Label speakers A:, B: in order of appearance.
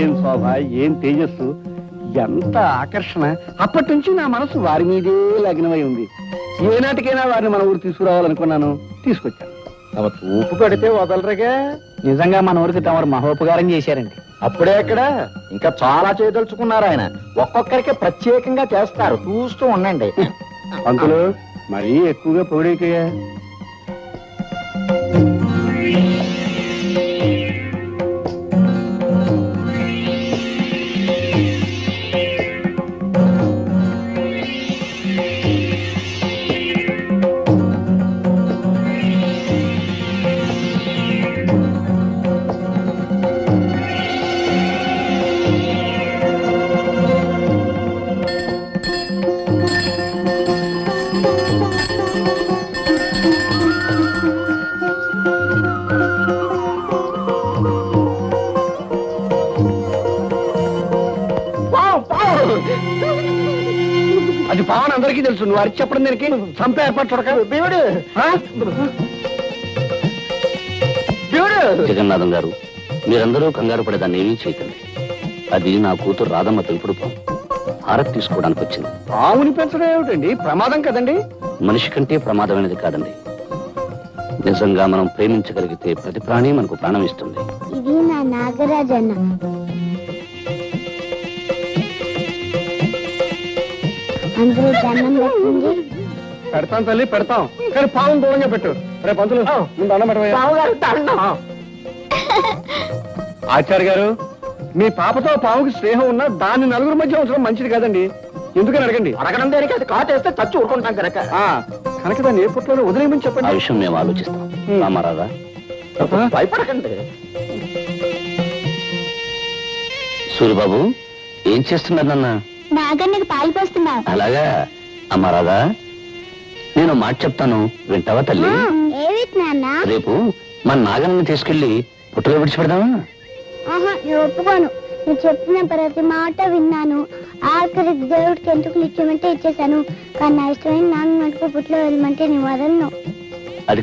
A: ఏం శోభ, ఏం తేజస్సు, ఎంత ఆకర్షణ! అప్పటి నుంచి నా మనసు వారి మీదే లగ్నమై ఉంది. ఏనాటికైనా వారిని మన ఊరు తీసుకురావాలనుకున్నాను, తీసుకొచ్చాను.
B: తమ చూపు పడితే వదలరుగా.
A: నిజంగా మన ఊరికి తమరు మహోపకారం చేశారండి.
B: అప్పుడే అక్కడ ఇంకా చాలా చేయదలుచుకున్నారు ఆయన. ఒక్కొక్కరికి ప్రత్యేకంగా చేస్తారు, చూస్తూ ఉండండి.
A: పంతులు, మరీ ఎక్కువగా పొగిడేకయ్యా. అది పావన్ అందరికీ తెలుసు, నువ్వు అరిచి చెప్పడం దానికి చంపే ఏర్పాటు చూడక. దేవుడు
C: జగన్నాథం గారు, మీరందరూ కంగారు పడేదాన్ని ఏమీ చేయకండి. అది నా కూతురు రాధమ్మ తెలుపుడు పాము. హారతి తీసుకోవడానికి వచ్చింది.
A: పావుని పెంచడం ఏమిటండి? ప్రమాదం కదండి.
C: మనిషి కంటే ప్రమాదమైనది కాదండి. నిజంగా మనం ప్రేమించగలిగితే ప్రతి ప్రాణి మనకు ప్రాణం ఇస్తుంది.
D: ఇది నా నాగరాజన్న. అందరూ దండం పెట్టండి.
A: పెడతాం తల్లి, పెడతాం. కానీ పావును దూరంగా పెట్టు. రేపు పంతులు ముందు దండం పెట్టవయ్యా. ఆచార్య గారు, మీ పాపతో పావుకి స్నేహం ఉన్నా దాన్ని నలుగురు మధ్య ఉంచడం మంచిది కాదండి. ఎందుకని అడగండి.
B: అడగడం దేనికి? అది కాటేస్తే చచ్చి ఊరుకుంటాం కనుక.
A: కనుక దాన్ని ఏ పుట్లలో వదిలేయమని
C: ఆ
A: చెప్పండి.
C: విషయం మేము ఆలోచిస్తాం. రామారాధా,
B: భయపడకండి.
C: సూరిబాబు, ఏం చేస్తున్నారన్న?
D: నాగన్నకి పాలు పోస్తున్నా.
C: అలాగా. అమ్మ రాధా, నేను మాట చెప్తాను, వింటావా తల్లి?
D: ఏమిటి నాన్న?
C: రేపు మన నాగన్నని తీసుకెళ్లి పుట్టలో విడిచిపెడదామా?
D: నేను ఒప్పుకోను. నువ్వు చెప్పిన ప్రతి మాట విన్నాను. ఆఖరికి దేవుడికి ఎందుకు ఇచ్చామంటే ఇచ్చేసాను. కానీ నా ఇష్టమైన నాన్న మటుకు పుట్లో వెళ్ళమంటే నేను వదలను.